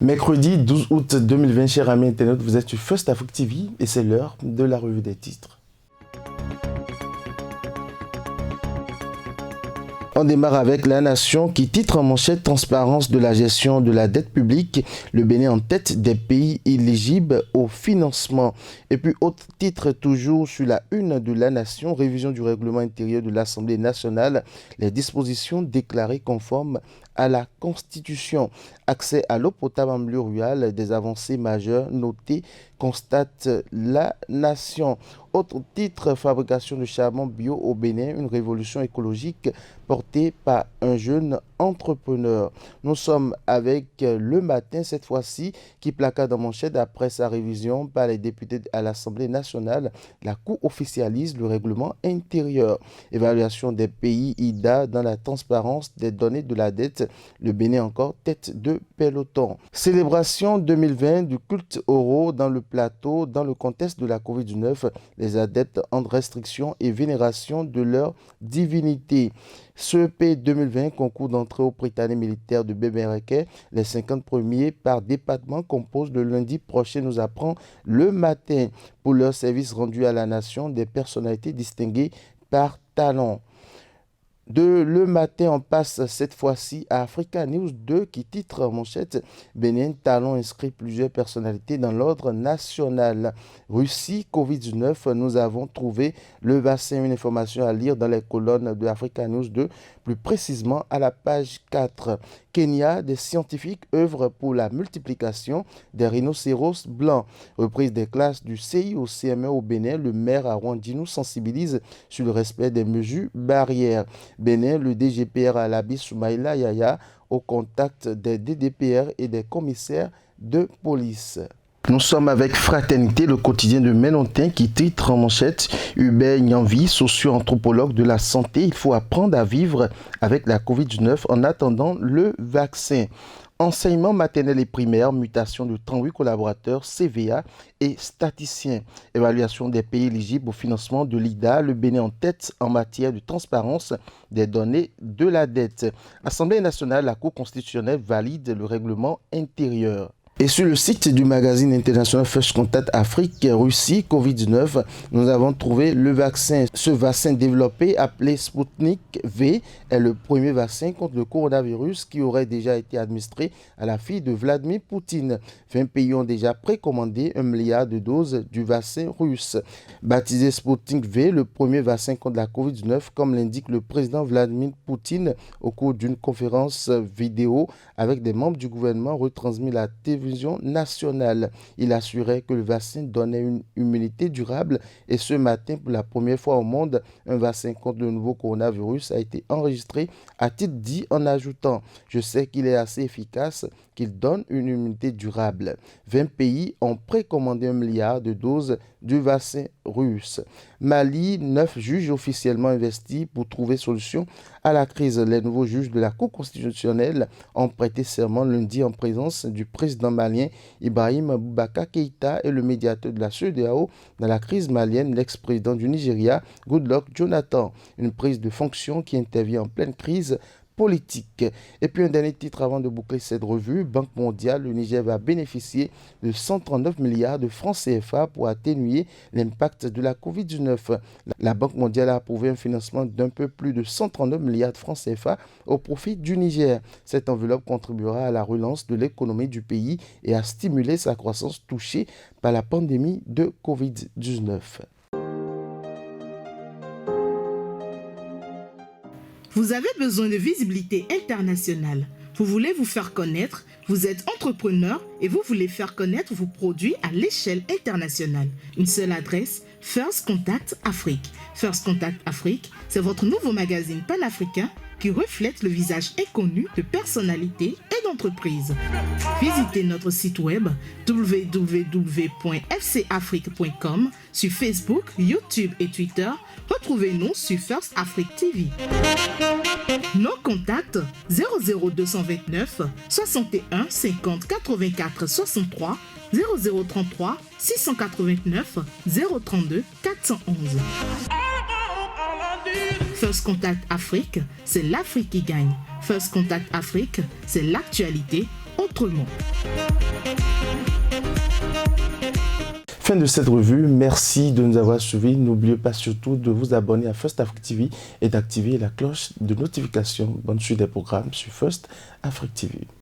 Mercredi 12 août 2020, chers amis internautes, vous êtes sur First Afrique TV et c'est l'heure de la revue des titres. On démarre avec La Nation qui titre en manchette transparence de la gestion de la dette publique, le Bénin en tête des pays éligibles au financement. Et puis autre titre toujours sur la une de La Nation, révision du règlement intérieur de l'Assemblée nationale, les dispositions déclarées conformes à la Constitution. Accès à l'eau potable en milieu rural, des avancées majeures notées, constate La Nation. Autre titre, fabrication de charbon bio au Bénin, une révolution écologique portée par un jeune entrepreneur. Nous sommes avec Le Matin cette fois-ci qui placarde en manchette après sa révision par les députés à l'Assemblée nationale. La Cour officialise le règlement intérieur. Évaluation des pays IDA dans la transparence des données de la dette. Le Bénin encore tête de peloton. Célébration 2020 du culte Oro dans le plateau dans le contexte de la Covid-19. Les adeptes entre restriction et vénération de leur divinité. CEP 2020, concours d'entrée au Prytanée militaire de Bébéréquet. Les 50 premiers par département composent le lundi prochain, nous apprend Le Matin. Pour leur service rendu à la nation, des personnalités distinguées par talent. De Le Matin, on passe cette fois-ci à Africa News 2 qui titre en manchette Bénin, talent inscrit plusieurs personnalités dans l'ordre national. Russie, Covid-19, nous avons trouvé le vaccin, une information à lire dans les colonnes de Africa News 2, plus précisément à la page 4. Kenya, des scientifiques œuvrent pour la multiplication des rhinocéros blancs. Reprise des classes du CI au CME au Bénin, le maire Arwandi nous sensibilise sur le respect des mesures barrières. Bénin, le DGPR Alabi Soumaïla Yaya au contact des DDPR et des commissaires de police. Nous sommes avec Fraternité, le quotidien de Ménontin qui titre en manchette Hubert Nyanvi, socio-anthropologue de la santé. Il faut apprendre à vivre avec la Covid-19 en attendant le vaccin. Enseignement maternel et primaire, mutation de 38 collaborateurs, CVA et statisticiens. Évaluation des pays éligibles au financement de l'IDA, le Bénin en tête en matière de transparence des données de la dette. Assemblée nationale, la Cour constitutionnelle valide le règlement intérieur. Et sur le site du magazine international First Contact Afrique, Russie, Covid-19, nous avons trouvé le vaccin. Ce vaccin développé, appelé Sputnik V, est le premier vaccin contre le coronavirus qui aurait déjà été administré à la fille de Vladimir Poutine. 20 pays ont déjà précommandé 1 milliard de doses du vaccin russe. Baptisé Sputnik V, le premier vaccin contre la Covid-19, comme l'indique le président Vladimir Poutine au cours d'une conférence vidéo avec des membres du gouvernement retransmis à la télévision nationale. Il assurait que le vaccin donnait une immunité durable et ce matin, pour la première fois au monde, un vaccin contre le nouveau coronavirus a été enregistré à titre dit en ajoutant « Je sais qu'il est assez efficace, qu'il donne une immunité durable ». 20 pays ont précommandé 1 milliard de doses du vaccin russe. Mali, 9 juges officiellement investis pour trouver solution à la crise. Les nouveaux juges de la Cour constitutionnelle ont prêté serment lundi en présence du président malien Ibrahim Boubacar Keïta et le médiateur de la CEDEAO dans la crise malienne, l'ex-président du Nigeria, Goodluck Jonathan. Une prise de fonction qui intervient en pleine crise politique. Et puis un dernier titre avant de boucler cette revue, Banque mondiale, le Niger va bénéficier de 139 milliards de francs CFA pour atténuer l'impact de la Covid-19. La Banque mondiale a approuvé un financement d'un peu plus de 139 milliards de francs CFA au profit du Niger. Cette enveloppe contribuera à la relance de l'économie du pays et à stimuler sa croissance touchée par la pandémie de Covid-19. Vous avez besoin de visibilité internationale. Vous voulez vous faire connaître, vous êtes entrepreneur et vous voulez faire connaître vos produits à l'échelle internationale. Une seule adresse, First Contact Afrique. First Contact Afrique, c'est votre nouveau magazine panafricain qui reflète le visage inconnu de personnalités et d'entreprises. Visitez notre site web www.fcafrique.com sur Facebook, YouTube et Twitter. Retrouvez-nous sur First Afrique TV. Nos contacts 00229 61 50 84 63 0033 689 032 411. First Contact Afrique, c'est l'Afrique qui gagne. First Contact Afrique, c'est l'actualité autrement. autrement. Fin de cette revue, merci de nous avoir suivis. N'oubliez pas surtout de vous abonner à First Afrique TV et d'activer la cloche de notification. Bonne suite des programmes sur First Afrique TV.